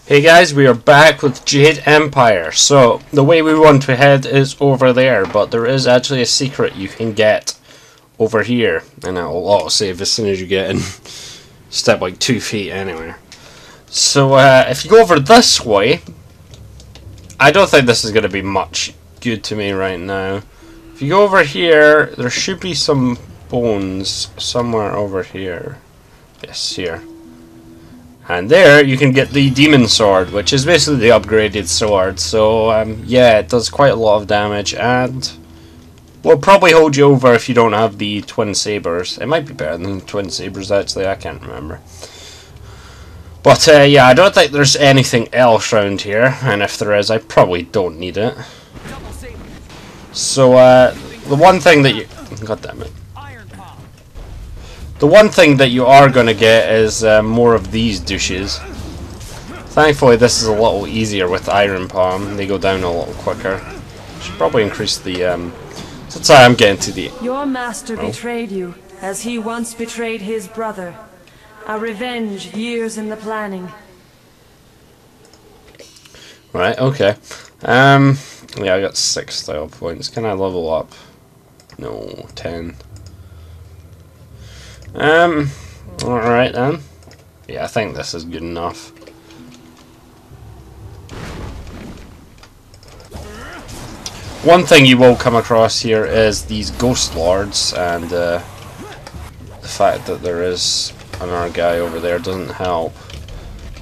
Hey guys, we are back with Jade Empire. So, the way we want to head is over there, but there is actually a secret you can get over here. And it'll auto-save as soon as you get in. Step like 2 feet anywhere. So, if you go over this way, I don't think this is going to be much good to me right now. If you go over here, there should be some bones somewhere over here. Yes, here. And there you can get the demon sword, which is basically the upgraded sword. So yeah, it does quite a lot of damage and will probably hold you over if you don't have the twin sabers. It might be better than the twin sabers actually, I can't remember. But yeah, I don't think there's anything else around here, and if there is, I probably don't need it. So the one thing that you... God damn it. The one thing that you are going to get is more of these douches. Thankfully this is a little easier with Iron Palm. They go down a little quicker. Should probably increase the... Since I am getting to the... Your master betrayed you, as he once betrayed his brother. A revenge years in the planning. Right, okay. Yeah, I got 6 style points. Can I level up? No, 10. Alright then. Yeah, I think this is good enough. One thing you will come across here is these ghost lords, and the fact that there is another guy over there doesn't help.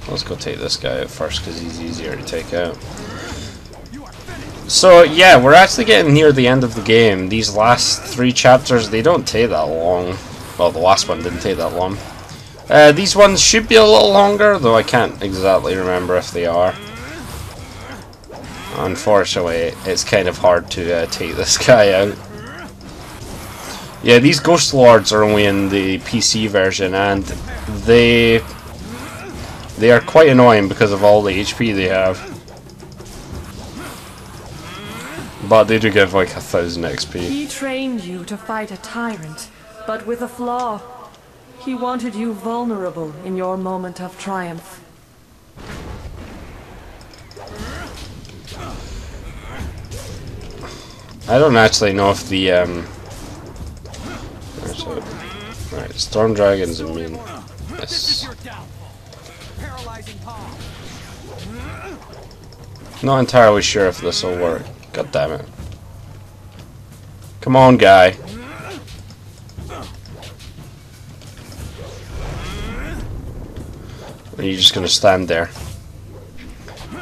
Let's go take this guy out first because he's easier to take out. So yeah, we're actually getting near the end of the game. These last 3 chapters, they don't take that long. Well, the last one didn't take that long. These ones should be a little longer, though I can't exactly remember if they are. Unfortunately, it's kind of hard to take this guy out. Yeah, these Ghost Lords are only in the PC version, and they are quite annoying because of all the HP they have. But they do give like 1000 XP. He trained you to fight a tyrant, but with a flaw. He wanted you vulnerable in your moment of triumph. I don't actually know if the right, Storm Dragon's immune. Yes. Not entirely sure if this will work. God damn it. Come on, guy. Or are you just gonna stand there?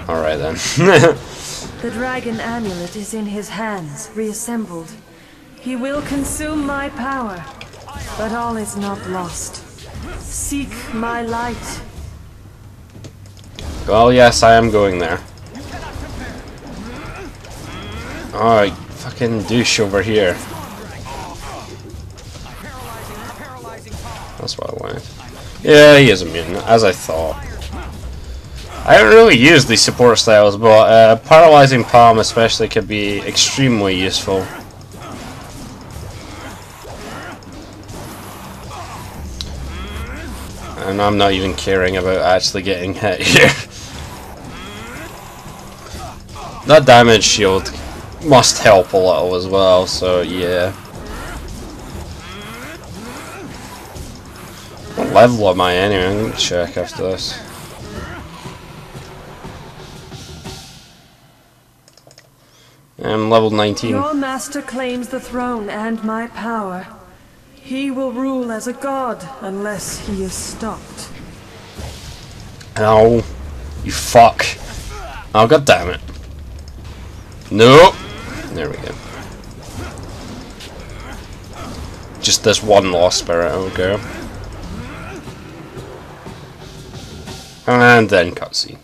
Alright then. The dragon amulet is in his hands, reassembled. He will consume my power, but all is not lost. Seek my light. Well, yes, I am going there. Alright, fucking douche over here. That's what I wanted. Yeah, he is immune, as I thought. I haven't really used these support styles, but Paralyzing Palm especially could be extremely useful. And I'm not even caring about actually getting hit here. That damage shield must help a little as well, so yeah. What level am I anyway? I'm gonna check after this. I'm level 19. Your master claims the throne and my power. He will rule as a god unless he is stopped. Ow. You fuck. Oh, god damn it. Nope. There we go. Just this one lost spirit, okay. And then cutscene.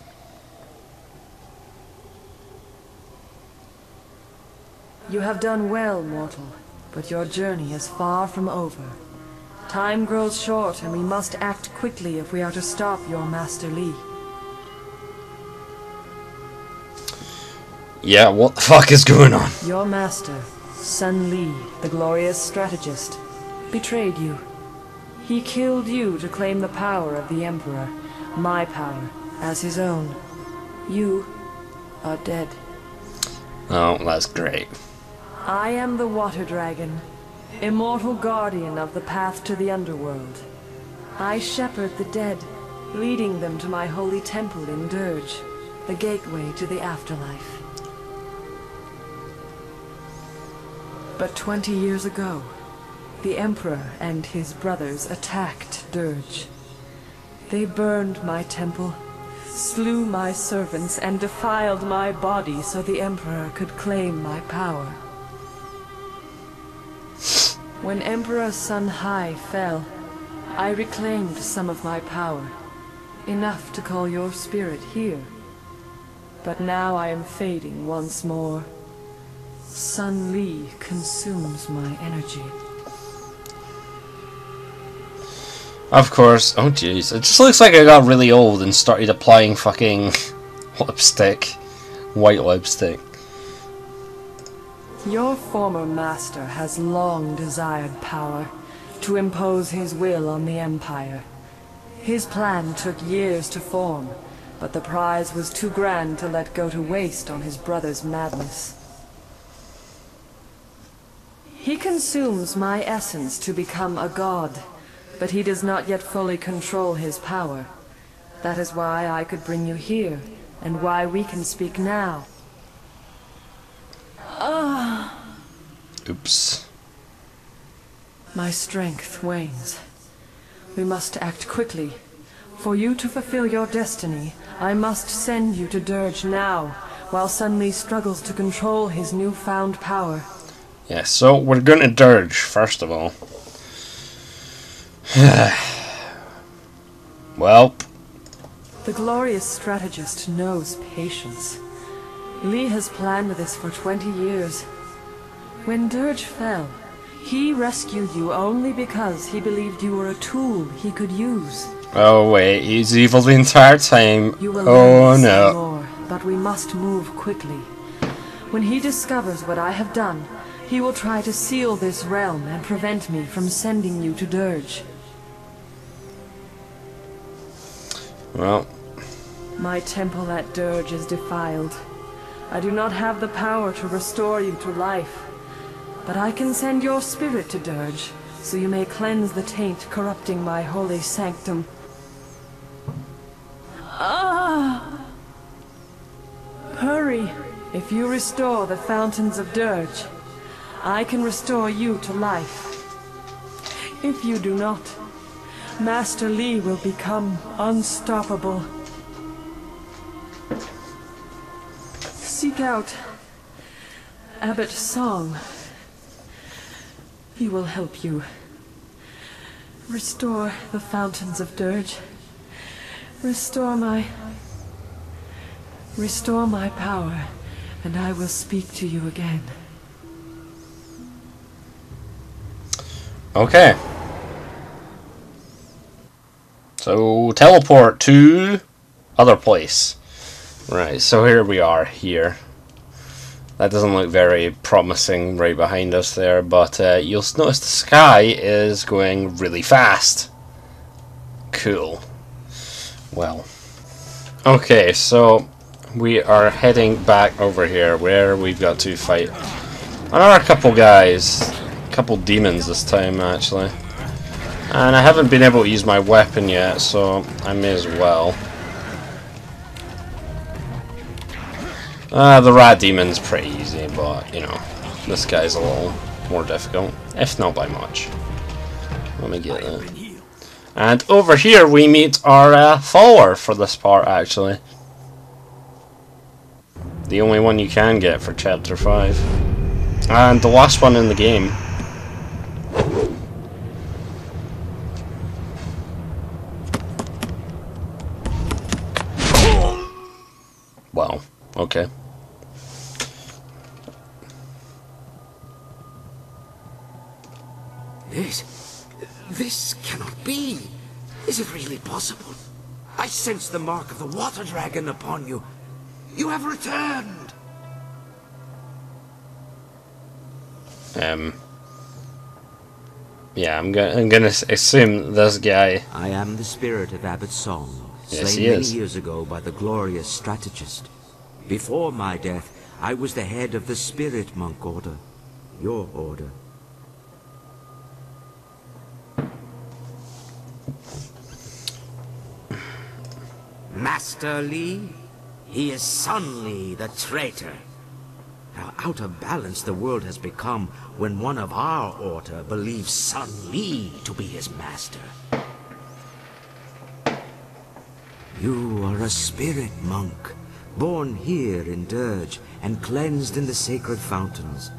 You have done well, mortal, but your journey is far from over. Time grows short, and we must act quickly if we are to stop your Master Li. Yeah, what the fuck is going on? Your master, Sun Li, the glorious strategist, betrayed you. He killed you to claim the power of the Emperor, my power, as his own. You are dead. Oh, that's great. I am the Water Dragon, immortal guardian of the path to the underworld. I shepherd the dead, leading them to my holy temple in Dirge, the gateway to the afterlife. But 20 years ago, the Emperor and his brothers attacked Dirge. They burned my temple, slew my servants, and defiled my body so the Emperor could claim my power. When Emperor Sun Hai fell, I reclaimed some of my power, enough to call your spirit here. But now I am fading once more. Sun Li consumes my energy. Of course. Oh jeez, it just looks like I got really old and started applying fucking lipstick. White lipstick. Your former master has long desired power, to impose his will on the Empire. His plan took years to form, but the prize was too grand to let go to waste on his brother's madness. He consumes my essence to become a god, but he does not yet fully control his power. That is why I could bring you here, and why we can speak now. Oops. My strength wanes. We must act quickly. For you to fulfill your destiny, I must send you to Dirge now, while Sun Li struggles to control his newfound power. Yeah, so we're going to Dirge, first of all. Well. The glorious strategist knows patience. Li has planned this for 20 years. When Dirge fell, he rescued you only because he believed you were a tool he could use. Oh wait, he's evil the entire time. You will Oh learn no. more, but we must move quickly. When he discovers what I have done, he will try to seal this realm and prevent me from sending you to Dirge. Well. My temple at Dirge is defiled. I do not have the power to restore you to life. But I can send your spirit to Dirge, so you may cleanse the taint corrupting my holy sanctum. Hurry! If you restore the fountains of Dirge, I can restore you to life. If you do not, Master Li will become unstoppable. Seek out Abbot's song. He will help you. Restore the fountains of Dirge. Restore my power, and I will speak to you again. Okay. So, teleport to other place. Right, so here we are, here. That doesn't look very promising right behind us there, but you'll notice the sky is going really fast. Cool. Well. Okay, so we are heading back over here where we've got to fight another couple guys. A couple demons this time, actually. And I haven't been able to use my weapon yet, so I may as well. The rat demon's pretty easy, but, you know, this guy's a little more difficult, if not by much. Let me get that. And over here we meet our follower for this part, actually. The only one you can get for Chapter 5. And the last one in the game. Well, okay. This cannot be. Is it really possible? I sense the mark of the Water Dragon upon you. You have returned. Yeah, I'm gonna assume this guy. I am the spirit of Abbot's song. Yes, slain he many is. years ago by the glorious strategist. Before my death, I was the head of the Spirit Monk Order. Your order. Master Li? He is Sun Li, the traitor. How out of balance the world has become when one of our order believes Sun Li to be his master. You are a spirit monk, born here in Dirge and cleansed in the sacred fountains.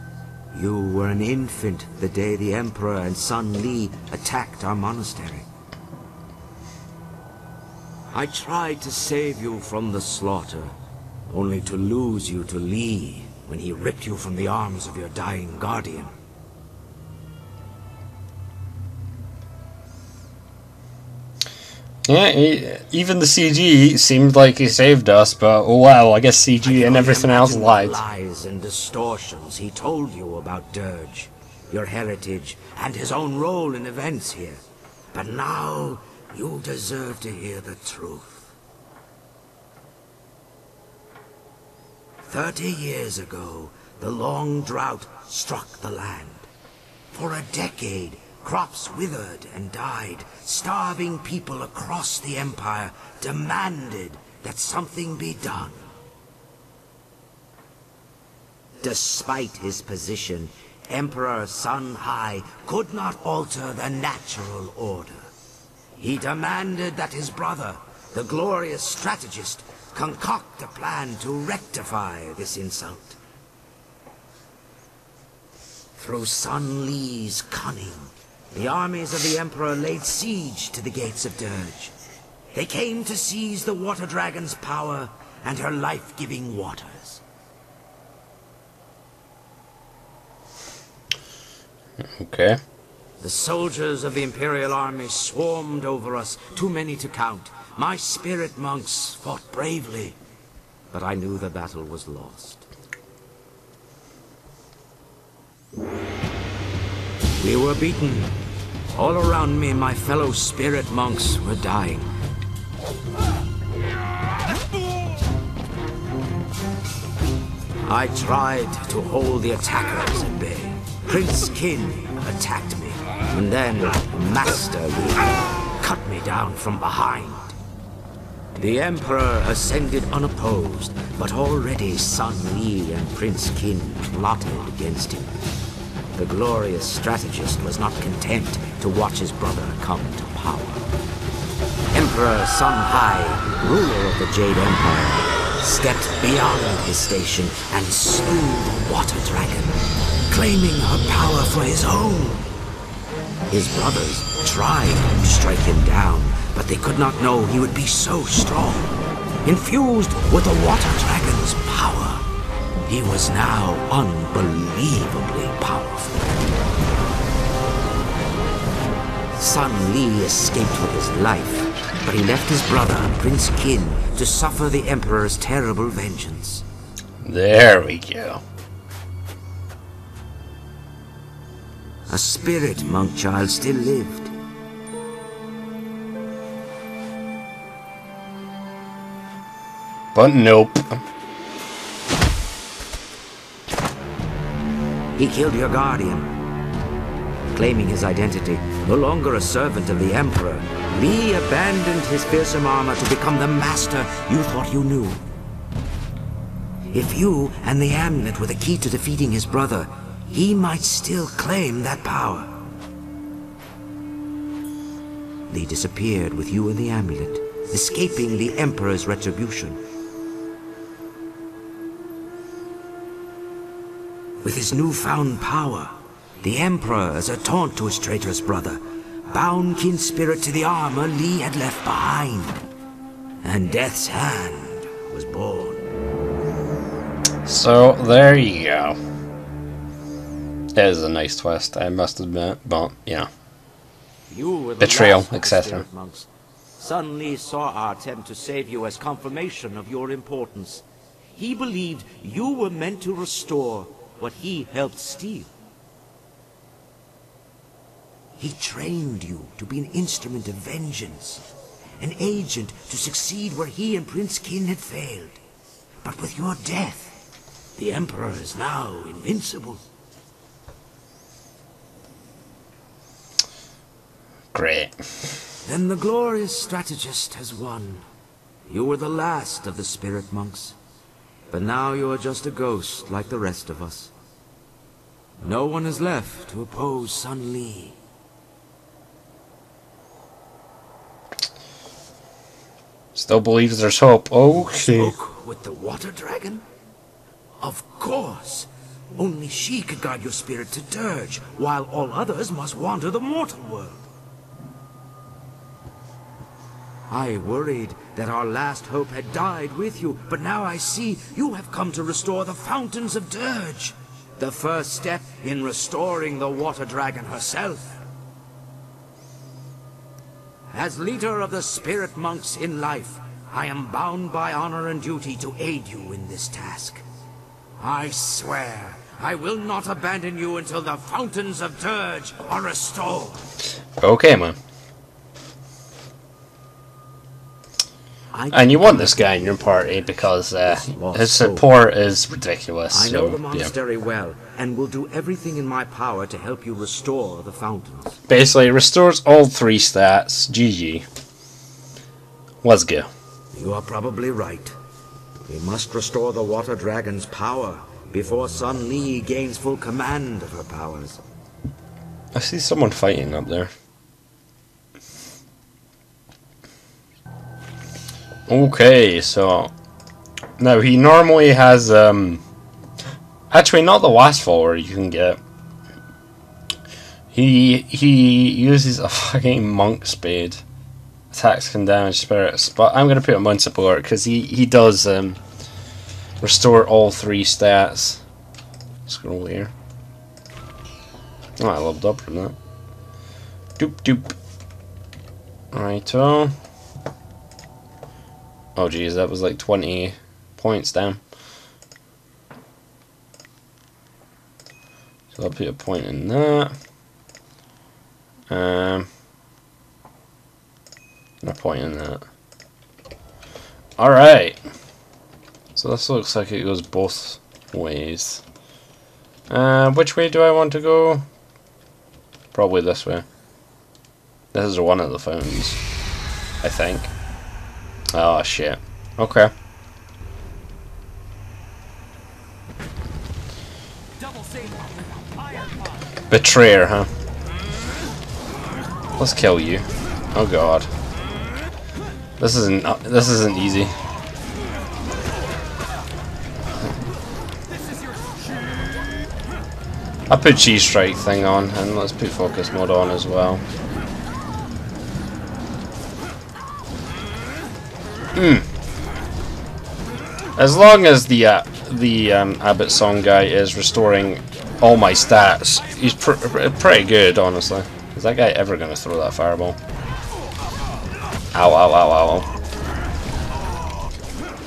You were an infant the day the Emperor and Sun Li attacked our monastery. I tried to save you from the slaughter, only to lose you to Li when he ripped you from the arms of your dying guardian. Yeah, even the CG seemed like he saved us, but oh well, I guess CG and everything else lied. Lies and distortions he told you about Dirge, your heritage, and his own role in events here. But now you deserve to hear the truth. 30 years ago, the long drought struck the land. For a decade, crops withered and died. Starving people across the Empire demanded that something be done. Despite his position, Emperor Sun Hai could not alter the natural order. He demanded that his brother, the glorious strategist, concoct a plan to rectify this insult. Through Sun Li's cunning, the armies of the Emperor laid siege to the gates of Dirge. They came to seize the Water Dragon's power and her life-giving waters. Okay. The soldiers of the Imperial Army swarmed over us, too many to count. My spirit monks fought bravely, but I knew the battle was lost. We were beaten. All around me, my fellow spirit monks were dying. I tried to hold the attackers at bay. Prince Qin attacked me, and then Master Li cut me down from behind. The Emperor ascended unopposed, but already Sun Li and Prince Qin plotted against him. The glorious strategist was not content to watch his brother come to power. Emperor Sun Hai, ruler of the Jade Empire, stepped beyond his station and slew the Water Dragon, claiming her power for his own. His brothers tried to strike him down, but they could not know he would be so strong. Infused with the Water Dragon's power, he was now unbelievably powerful. Sun Li escaped with his life, but he left his brother, Prince Qin, to suffer the Emperor's terrible vengeance. There we go. A spirit monk child still lived. But nope. He killed your guardian. Claiming his identity, no longer a servant of the Emperor, Li abandoned his fearsome armor to become the master you thought you knew. If you and the amulet were the key to defeating his brother, he might still claim that power. Li disappeared with you and the amulet, escaping the Emperor's retribution. With his newfound power, the Emperor, as a taunt to his traitorous brother, bound Qin's spirit to the armor Li had left behind. And Death's Hand was born. So, there you go. That is a nice twist, I must admit, but, yeah. You were the Betrayal, last of the etc. spirit monks. Sun Li saw our attempt to save you as confirmation of your importance. He believed you were meant to restore what he helped steal. He trained you to be an instrument of vengeance, an agent to succeed where he and Prince Kin had failed. But with your death, the Emperor is now invincible. Great. Then the glorious strategist has won. You were the last of the spirit monks. But now you are just a ghost like the rest of us. No one is left to oppose Sun Li. Still believes there's hope. Okay. Spoke with the water dragon? Of course. Only she could guide your spirit to Dirge, while all others must wander the mortal world. I worried that our last hope had died with you, but now I see you have come to restore the fountains of Dirge. The first step in restoring the water dragon herself. As leader of the spirit monks in life, I am bound by honor and duty to aid you in this task. I swear, I will not abandon you until the fountains of Dirge are restored. Okay, man. And you want this guy in your party because his support is ridiculous. I know so, the monastery well, and will do everything in my power to help you restore the fountains. Basically, it restores all 3 stats. GG. Let's go. You are probably right. We must restore the water dragon's power before Sun Li gains full command of her powers. I see someone fighting up there. Okay, so now he normally has actually not the last follower you can get. He uses a fucking monk spade. Attacks can damage spirits, but I'm gonna put him on support because he does restore all 3 stats. Scroll here. Oh, I leveled up from that. Doop doop. Righto. Oh geez, that was like 20 points down. So I'll put a point in that. And a point in that. Alright. So this looks like it goes both ways. Which way do I want to go? Probably this way. This is one of the fountains, I think. Oh shit. Okay. Betrayer, huh? Let's kill you. Oh god. This isn't easy. I put cheese strike thing on, and let's put focus mode on as well. As long as the Abbot song guy is restoring all my stats, he's pretty good, honestly. Is that guy ever gonna throw that fireball? Ow, ow, ow, ow.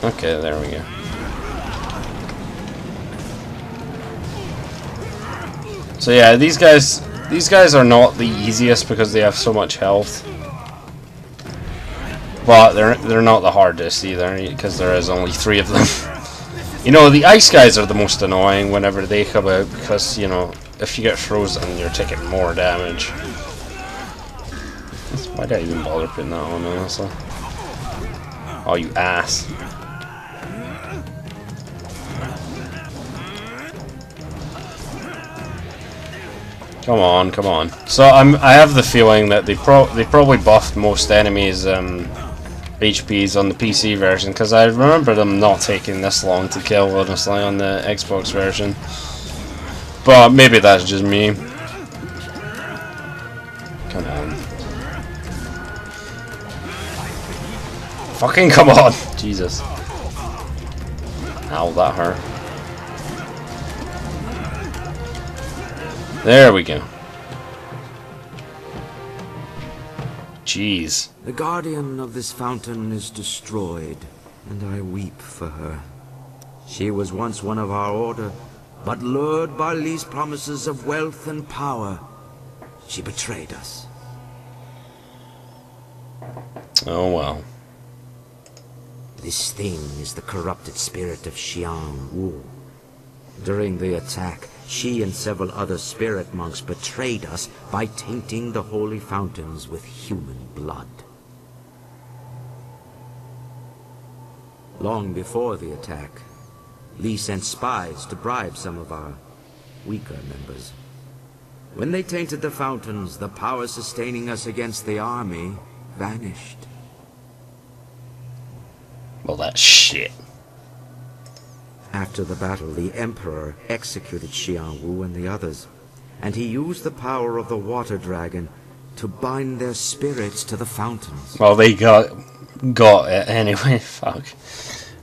Okay, there we go. So yeah, these guys are not the easiest because they have so much health. But they're not the hardest either, because there is only 3 of them. You know, the ice guys are the most annoying whenever they come out, because, you know, if you get frozen, you're taking more damage. Why did I even bother putting that on, honestly? Oh, you ass. Come on, come on. So I have the feeling that they probably buffed most enemies' HPs on the PC version, because I remember them not taking this long to kill, honestly, on the Xbox version. But maybe that's just me. Come on. Fucking come on! Jesus. Ow, that hurt. There we go. Jeez. The guardian of this fountain is destroyed, and I weep for her. She was once one of our order, but lured by Li's promises of wealth and power, she betrayed us. Oh well. This thing is the corrupted spirit of Xiang Wu. During the attack, she and several other spirit monks betrayed us by tainting the holy fountains with human blood. Long before the attack, Li sent spies to bribe some of our weaker members. When they tainted the fountains, the power sustaining us against the army vanished. Well, that's shit. After the battle, the Emperor executed Xiang Wu and the others, and he used the power of the water dragon to bind their spirits to the fountains. Well, they got it anyway. Fuck.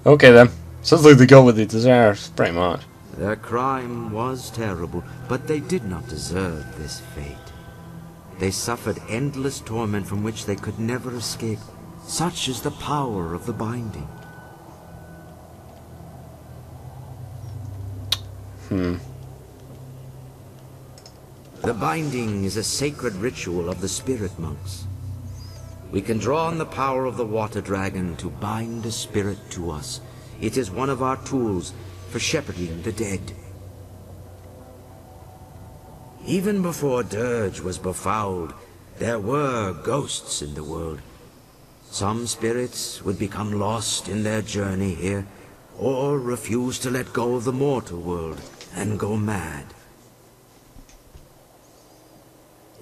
Okay then. Sounds like they got what they deserved, pretty much. Their crime was terrible, but they did not deserve this fate. They suffered endless torment from which they could never escape. Such is the power of the binding. The binding is a sacred ritual of the spirit monks. We can draw on the power of the water dragon to bind a spirit to us. It is one of our tools for shepherding the dead. Even before Dirge was befouled, there were ghosts in the world. Some spirits would become lost in their journey here, or refuse to let go of the mortal world and go mad.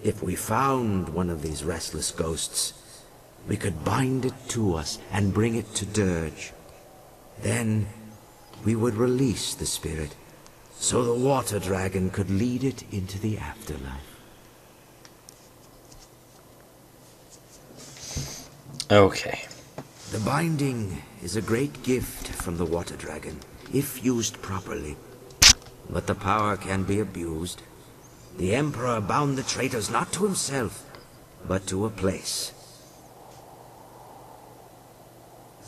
If we found one of these restless ghosts, we could bind it to us and bring it to Dirge. Then we would release the spirit, so the water dragon could lead it into the afterlife. Okay. The binding is a great gift from the water dragon, if used properly. But the power can be abused. The Emperor bound the traitors not to himself, but to a place.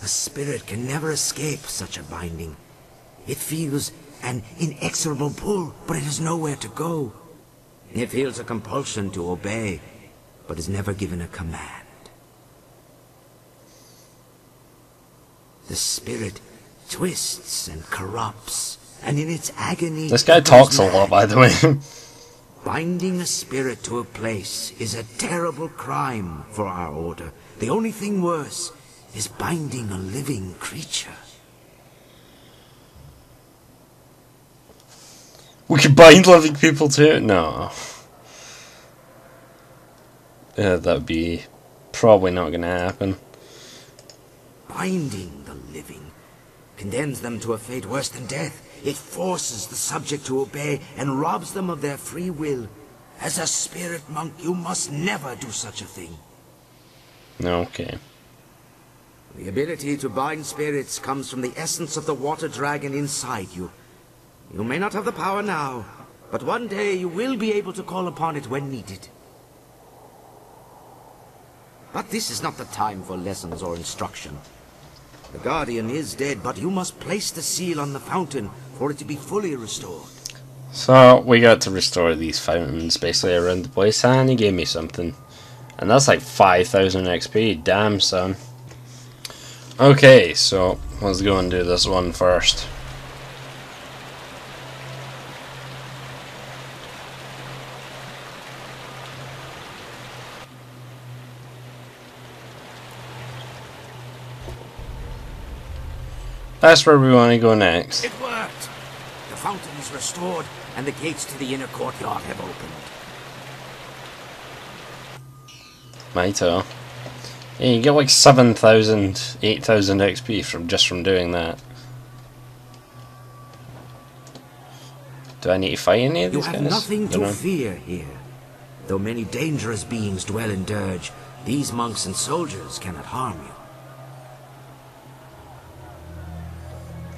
A spirit can never escape such a binding. It feels an inexorable pull, but it has nowhere to go. It feels a compulsion to obey, but is never given a command. The spirit twists and corrupts, and in its agony... This guy talks a lot, by the way. Binding a spirit to a place is a terrible crime for our order. The only thing worse is binding a living creature. We could bind living people too? No. That would be probably not going to happen. Binding the living condemns them to a fate worse than death. It forces the subject to obey and robs them of their free will. As a spirit monk, you must never do such a thing. Okay. The ability to bind spirits comes from the essence of the water dragon inside you. You may not have the power now, but one day you will be able to call upon it when needed. But this is not the time for lessons or instruction. The Guardian is dead, but you must place the seal on the fountain for it to be fully restored. So, we got to restore these fountains basically around the place, and he gave me something. And that's like 5,000 XP, damn son. Okay, so let's go and do this one first. That's where we want to go next. It worked! The fountain is restored, and the gates to the inner courtyard have opened. Mighto. Yeah, you get like 7,000, 8,000 XP from doing that. Do I need to fight any of these guys? You have nothing to fear here. Though many dangerous beings dwell in Dirge, these monks and soldiers cannot harm you.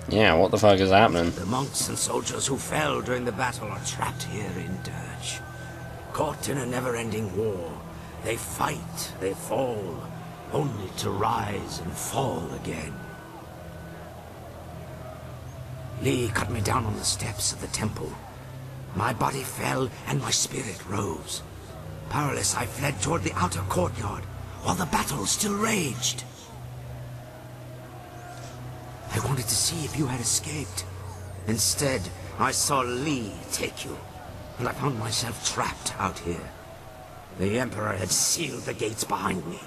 Yeah, what the fuck is happening? The monks and soldiers who fell during the battle are trapped here in Dirge. Caught in a never-ending war. They fight, they fall, only to rise and fall again. Li cut me down on the steps of the temple. My body fell and my spirit rose. Powerless, I fled toward the outer courtyard. while the battle still raged. I wanted to see if you had escaped. Instead, I saw Li take you, and I found myself trapped out here. The Emperor had sealed the gates behind me.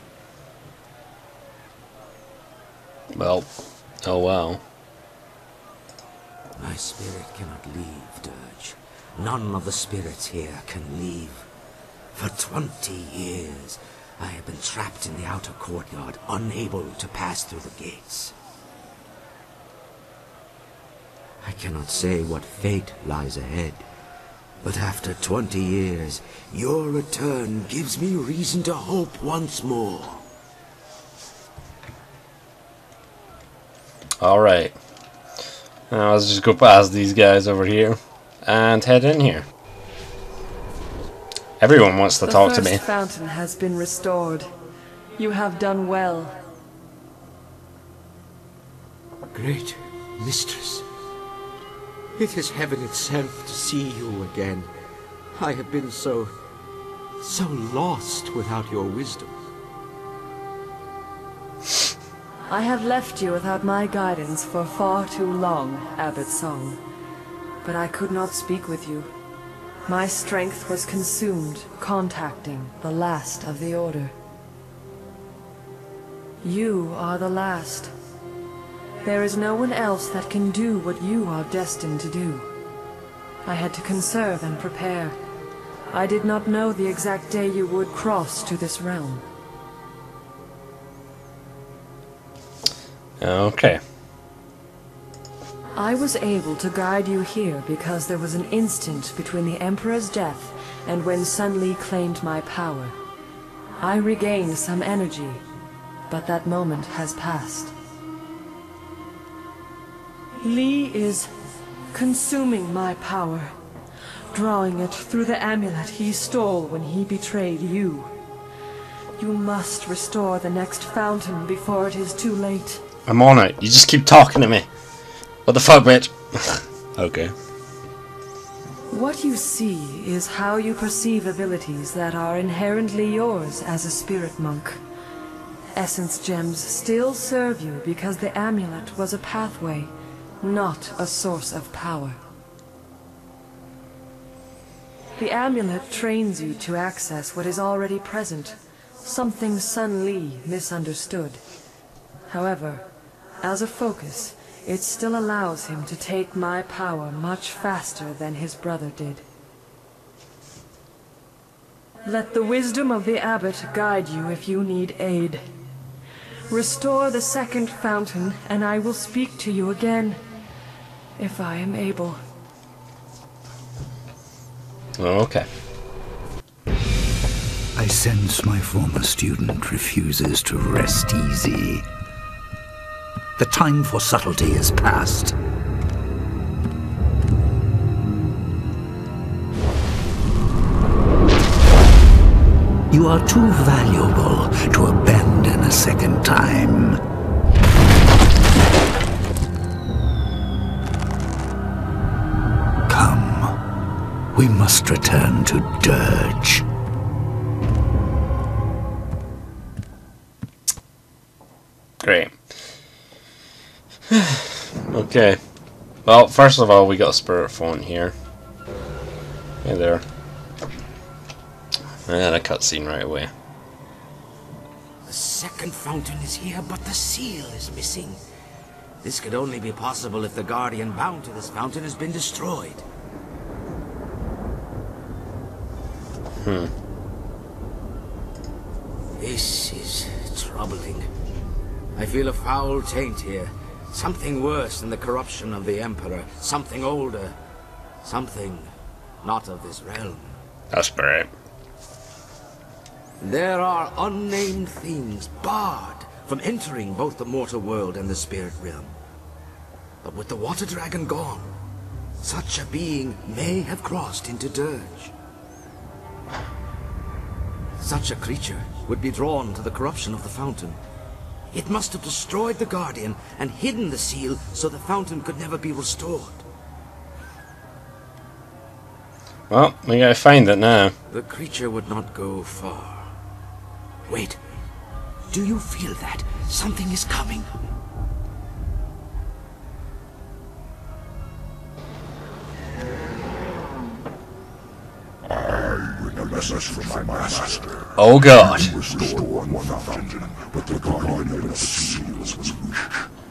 Well, oh well. My spirit cannot leave, Dirge. None of the spirits here can leave. For 20 years, I have been trapped in the outer courtyard, unable to pass through the gates. I cannot say what fate lies ahead, but after 20 years, your return gives me reason to hope once more. Alright. Now let's just go past these guys over here and head in here. Everyone wants to talk to me. The first fountain has been restored. You have done well. Great mistress, it is heaven itself to see you again. I have been so lost without your wisdom. I have left you without my guidance for far too long, Abbot Song. But I could not speak with you. My strength was consumed contacting the last of the Order. You are the last. There is no one else that can do what you are destined to do. I had to conserve and prepare. I did not know the exact day you would cross to this realm. Okay. I was able to guide you here because there was an instant between the Emperor's death and when Sun Li claimed my power. I regained some energy, but that moment has passed. Li is consuming my power, drawing it through the amulet he stole when he betrayed you. You must restore the next fountain before it is too late. I'm on it. You just keep talking to me. What the fuck, bitch? Okay. What you see is how you perceive abilities that are inherently yours as a spirit monk. Essence gems still serve you because the amulet was a pathway, not a source of power. The amulet trains you to access what is already present, something Sun Li misunderstood. However, as a focus, it still allows him to take my power much faster than his brother did. Let the wisdom of the Abbot guide you if you need aid. Restore the second fountain, and I will speak to you again, if I am able. Okay. I sense my former student refuses to rest easy. The time for subtlety is past. You are too valuable to abandon a second time. Come, we must return to Dirge. Great. Okay. Well, first of all, we got a spirit phone here. Hey there. And a cutscene right away. The second fountain is here, but the seal is missing. This could only be possible if the guardian bound to this fountain has been destroyed. This is troubling. I feel a foul taint here. Something worse than the corruption of the Emperor. Something older. Something not of this realm. That's great. There are unnamed things barred from entering both the mortal world and the spirit realm. But with the water dragon gone, such a being may have crossed into Dirge. Such a creature would be drawn to the corruption of the fountain. It must have destroyed the Guardian and hidden the seal so the fountain could never be restored. Well, we gotta find it now. The creature would not go far. Wait, Do you feel that? Something is coming. I bring a message from my master. Oh god. Restore one fountain, but the guardian of its seals was weak.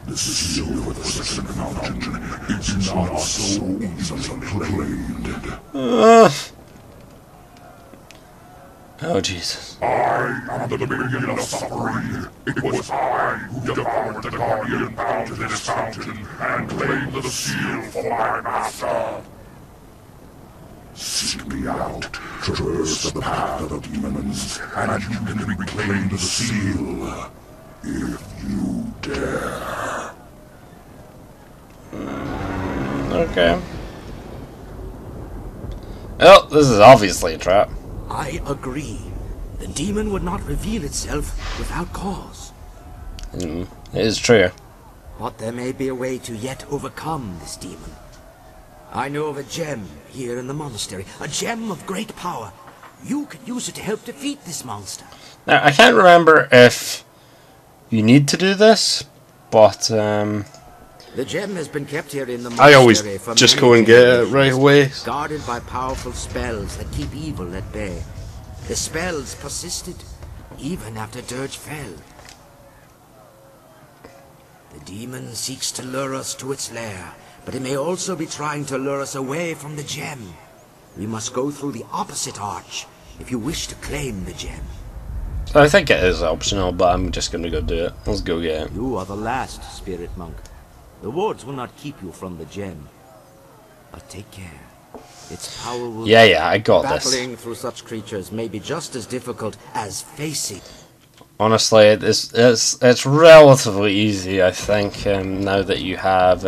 The seal of the second fountain is not so easily claimed. Oh Jesus. I am the beginning of suffering. It was I who devoured the guardian bound to this fountain and claimed the seal for my master. Seek me out, traverse the path of the demons, and you can reclaim the seal, if you dare. Okay. Well, this is obviously a trap. I agree. The demon would not reveal itself without cause. It is true. But there may be a way to yet overcome this demon. I know of a gem here in the monastery, a gem of great power. You could use it to help defeat this monster. Now, I can't remember if you need to do this, but The gem has been kept here in the I always monastery for just many go and get it generations, right away. guarded by powerful spells that keep evil at bay. The spells persisted even after Dirge fell. The demon seeks to lure us to its lair, but it may also be trying to lure us away from the gem. We must go through the opposite arch if you wish to claim the gem. I think it is optional, but I'm just gonna go do it. Let's go get it. You are the last spirit monk. The wards will not keep you from the gem. But take care. Its power will... Yeah, I got this. Battling through such creatures may be just as difficult as facing. Honestly, it's relatively easy, I think, now that you have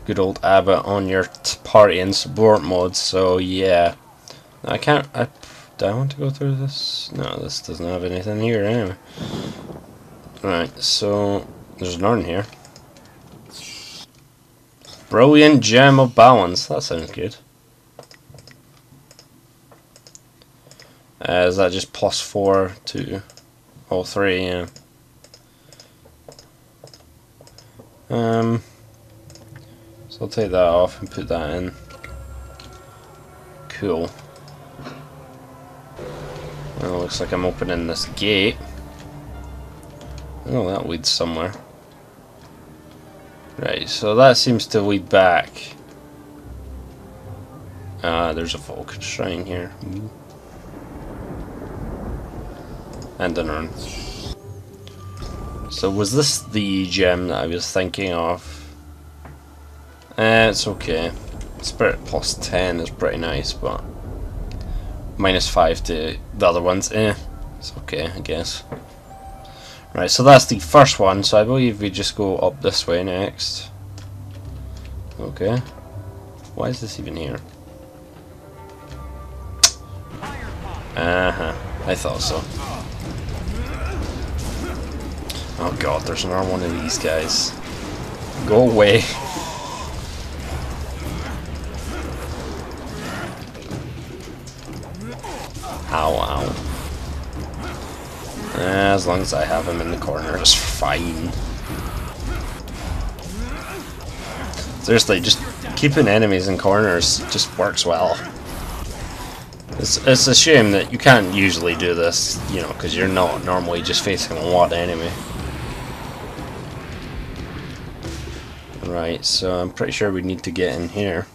good old Abbot on your party and support mode, so yeah. I can't... do I want to go through this? No, this doesn't have anything here anyway. Right, so there's none here. Brilliant Gem of Balance. That sounds good. Is that just +4 to all three? Yeah. So I'll take that off and put that in. Cool. Well, looks like I'm opening this gate. Oh, that leads somewhere. Right, so that seems to lead back. There's a Vulcan shrine here. And an urn. So was this the gem that I was thinking of? It's okay. Spirit +10 is pretty nice, but -5 to the other ones, it's okay, I guess. Right, so that's the first one, so I believe we just go up this way next. Okay. Why is this even here? I thought so. Oh god, there's another one of these guys. Go away. Ow, ow. As long as I have him in the corner, it's fine. Seriously, just keeping enemies in corners just works well. It's a shame that you can't usually do this, you know, because you're not normally just facing one enemy. Right, so I'm pretty sure we need to get in here.